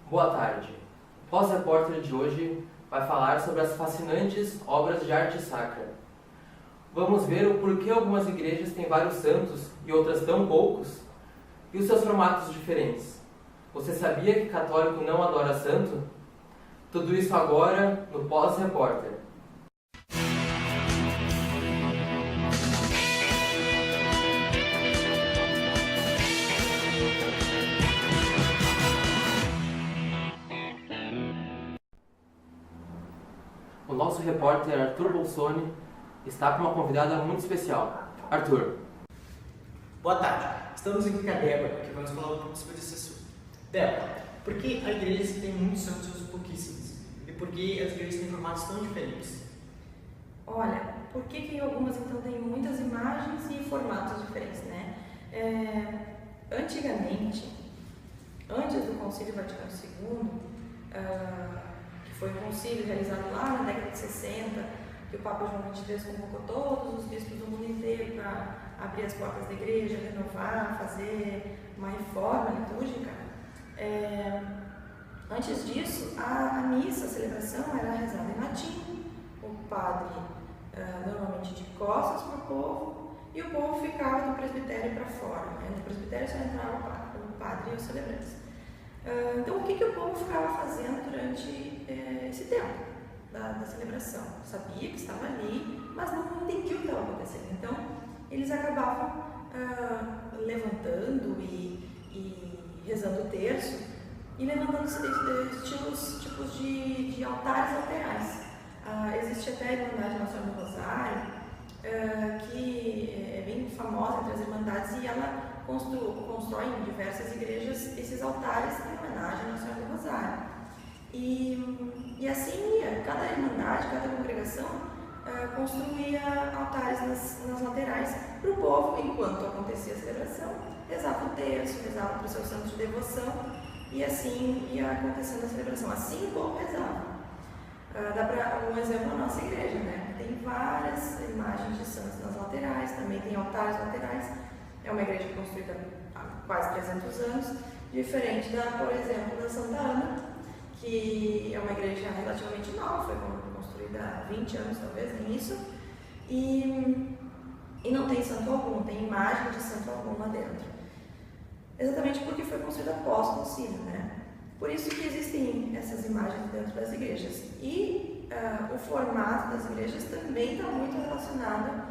Boa tarde. O Pós-Repórter de hoje vai falar sobre as fascinantes obras de arte sacra. Vamos ver o porquê algumas igrejas têm vários santos e outras tão poucos, e os seus formatos diferentes. Você sabia que católico não adora santo? Tudo isso agora no Pós-Repórter. O nosso repórter Arthur Bolsoni está com uma convidada muito especial. Arthur. Boa tarde. Estamos aqui com a Débora, que vamos falar um pouco sobre esse assunto. Débora, por que a igreja tem muitos santos e pouquíssimos? E por que as igrejas têm formatos tão diferentes? Olha, por que algumas então têm muitas imagens e formatos diferentes, né? Antigamente, antes do Concílio Vaticano II, que foi um concílio realizado lá na década de 60, que o Papa João XXIII convocou todos os bispos do mundo inteiro para abrir as portas da igreja, renovar, fazer uma reforma litúrgica. Antes disso, a missa, a celebração era rezada em latim, o padre normalmente de costas para o povo, e o povo ficava do presbitério para fora, né? No presbitério só entrava o padre e os celebrantes. Então, o que o povo ficava fazendo durante esse tempo da celebração? Sabia que estava ali, mas não entendia o que estava acontecendo. Então, eles acabavam levantando e rezando o terço e levantando tipos de altares laterais. Existe até a Irmandade Nossa Senhora do Rosário, que é bem famosa entre as irmandades, e ela constrói em diversas igrejas esses altares em homenagem à Nossa Senhora do Rosário. E assim ia, cada irmandade, cada congregação construía altares nas laterais para o povo, enquanto acontecia a celebração, rezava o terço, rezava para os seus santos de devoção, e assim ia acontecendo a celebração. Assim o povo rezava. Dá para um exemplo na nossa igreja, né? Tem várias imagens de santos nas laterais, também tem altares laterais. É uma igreja construída há quase 300 anos, diferente por exemplo, da Santa Ana, que é uma igreja relativamente nova, foi construída há 20 anos, talvez, nem isso, e não tem santo algum, tem imagem de santo algum lá dentro. Exatamente porque foi construída após o concílio, né? Por isso que existem essas imagens dentro das igrejas. E o formato das igrejas também está muito relacionado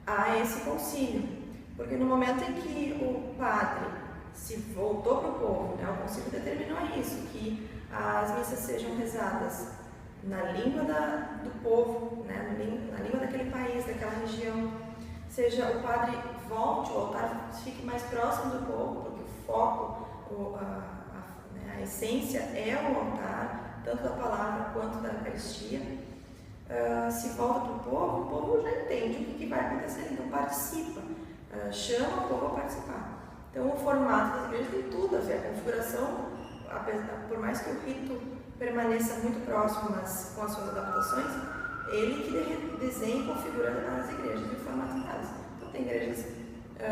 a esse concílio. Porque no momento em que o padre se voltou para o povo, né, o concílio determinou isso, que as missas sejam rezadas na língua do povo, né, na língua daquele país, daquela região, seja o padre volte, o altar fique mais próximo do povo, porque o foco, a essência é o altar, tanto da palavra quanto da Eucaristia. Se volta para o povo já entende o que vai acontecer, então participa, chama o povo a participar. Então o formato das igrejas tem tudo a ver, a configuração, por mais que o rito permaneça muito próximo, mas com as suas adaptações, ele que desenha e configura as igrejas de formatos iguais. Então tem igrejas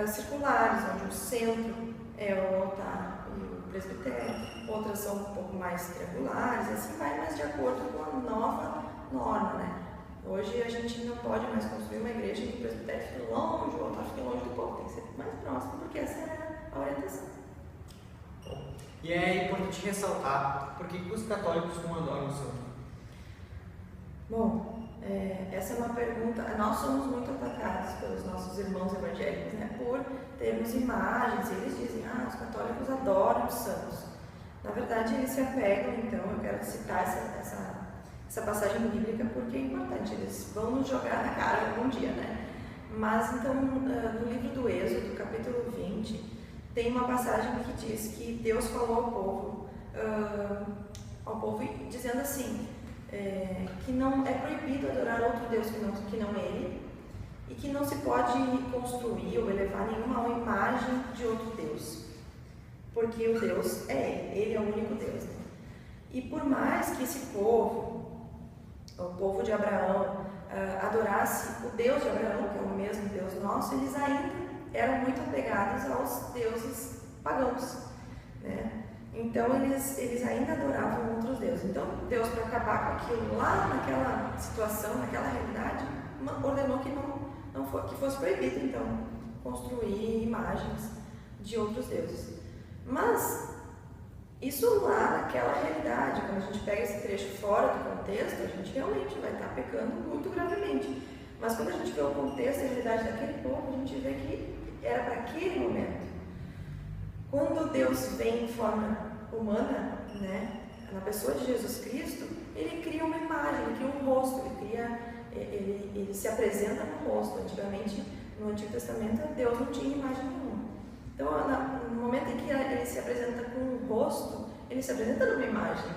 circulares, onde o centro é o altar e o presbitério, outras são um pouco mais triangulares, e assim vai, mas de acordo com a nova norma, né? Hoje a gente não pode mais construir uma igreja em que o presbitério fique longe, o altar fique longe do povo, tem que ser mais próximo, porque essa é a orientação. E é importante ressaltar por que os católicos não adoram o santo. Bom, essa é uma pergunta. Nós somos muito atacados pelos nossos irmãos evangélicos, né, por termos imagens, e eles dizem, os católicos adoram os santos. Na verdade, eles se apegam, então, eu quero citar essa passagem bíblica porque é importante, eles vão nos jogar na cara algum dia, né? Mas, então, no livro do Êxodo, capítulo 20, tem uma passagem que diz que Deus falou ao povo dizendo assim, que não é proibido adorar outro Deus que não Ele, e que não se pode construir ou elevar nenhuma imagem de outro Deus, porque o Deus é Ele é o único Deus. Né? E por mais que esse povo, o povo de Abraão, adorasse o Deus de Abraão, que é o mesmo Deus nosso, eles ainda eram muito apegados aos deuses pagãos, né? Então eles ainda adoravam outros deuses. Então Deus, para acabar com aquilo lá naquela situação, naquela realidade, ordenou que fosse proibido então construir imagens de outros deuses. Mas isso lá naquela realidade, quando a gente pega esse trecho fora do contexto, a gente realmente vai estar pecando muito gravemente. Mas quando a gente vê o contexto e a realidade daquele povo, a gente vê que era para aquele momento. Quando Deus vem em forma humana, né, na pessoa de Jesus Cristo, ele cria uma imagem, ele cria um rosto, ele se apresenta no rosto. Antigamente, no Antigo Testamento, Deus não tinha imagem nenhuma. Então, no momento em que ele se apresenta com um rosto, ele se apresenta numa imagem,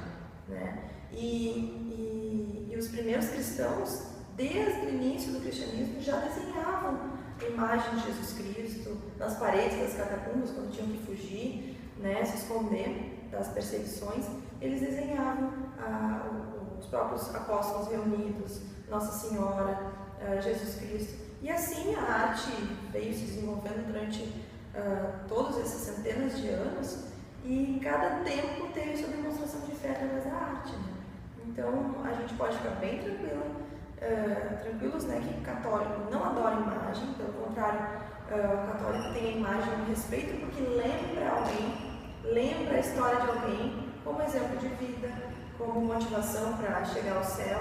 né? E os primeiros cristãos, desde o início do cristianismo, já desenhavam a imagem de Jesus Cristo nas paredes das catacumbas, quando tinham que fugir, né, se esconder das perseguições. Eles desenhavam os próprios apóstolos reunidos, Nossa Senhora, Jesus Cristo. E assim a arte veio se desenvolvendo durante todos esses centenas de anos, e em cada tempo teve sua demonstração de fé através da arte, né? Então a gente pode ficar bem tranquilos, né, que o católico não adora imagem, pelo contrário, o católico tem a imagem no respeito porque lembra alguém, lembra a história de alguém como exemplo de vida, como motivação para chegar ao céu,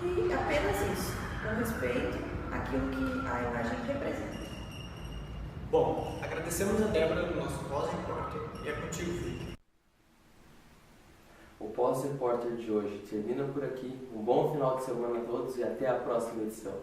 e apenas isso, com respeito àquilo que a imagem representa. Bom, agradecemos a Débora do nosso pós-repórter e é contigo, Felipe. O pós-repórter de hoje termina por aqui. Um bom final de semana a todos e até a próxima edição.